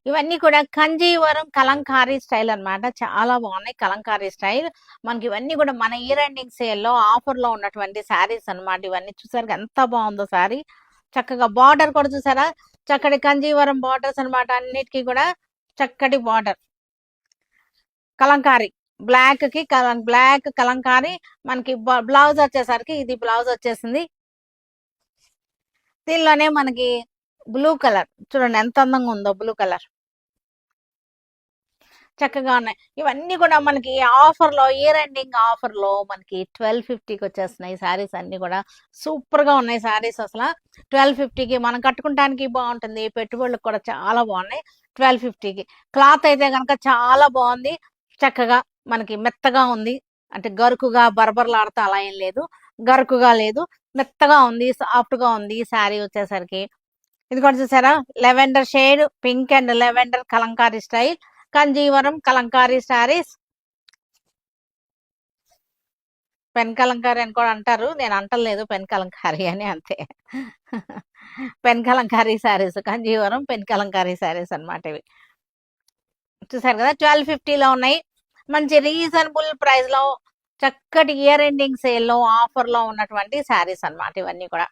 ఇవన్నీ కూడా కంజీవరం కలంకారీ స్టైల్ అన్నమాట. చాలా బాగున్నాయి కలంకారీ స్టైల్. మనకి ఇవన్నీ కూడా మన ఇయర్ ఎండింగ్ సేల్‌లో ఆఫర్‌లో ఉన్నటువంటి శారీస్ అన్నమాట. ఇవన్నీ చూసారుగా ఎంత బాగుందో శారీ. చక్కగా బార్డర్ కూడా చూసారా? చక్కటి కంజీవరం బార్డర్స్ అన్నమాట. అన్నిటికి కూడా చక్కటి బార్డర్. కలంకారీ బ్లాక్ కలంకారీ. మనకి బ్లౌజ్ వచ్చేసరికి ఇది బ్లౌజ్ వచ్చేసింది. దీనిలోనే మనకి బ్లూ కలర్ చూడండి ఎంత అందంగా ఉందో బ్లూ కలర్. చక్కగా ఉన్నాయి. ఇవన్నీ కూడా మనకి ఆఫర్‌లో ఇయర్ ఎండింగ్ ఆఫర్‌లో మనకి 1250కి వచ్చేస్తున్నాయి శారీస్ అన్నీ కూడా. సూపర్‌గా ఉన్నాయి శారీస్ అసల. 1250కి మనం కట్టుకుంటానికి బాగుంటుంది. పెట్టుబడులకు కూడా చాలా బాగున్నాయి. 1250కి. క్లాత్ అయితే గనక చాలా బాగుంది. చక్కగా మనకి మెత్తగా ఉంది. అంటే గరుకుగా బరబరలాడుతా అలా ఏం లేదు. గరుకుగా లేదు. మెత్తగా ఉంది. సాఫ్ట్‌గా ఉంది ఈ శారీ వచ్చేసరికి. ఇది కూడా చూసారా? Lavender shade pink and lavender Kalamkari style. Kanjeevaram Kalamkari saris. Pen Kalamkari అని కూడా అంటారు. నేను అంటలేదు పెన్ కలంకారీ అని అంతే. పెన్ కలంకారీ శారీస్ కంజీవరం పెన్ కలంకారీ శారీస్ అన్నమాట ఇవి. చూసారు కదా 1250లో ఉన్నాయి. మంచి రీజనబుల్ ప్రైస్ లో చక్కటి ఇయర్ ఎండింగ్ సేల్ లో ఆఫర్ లో ఉన్నటువంటి శారీస్ అన్నమాట ఇవన్నీ కూడా.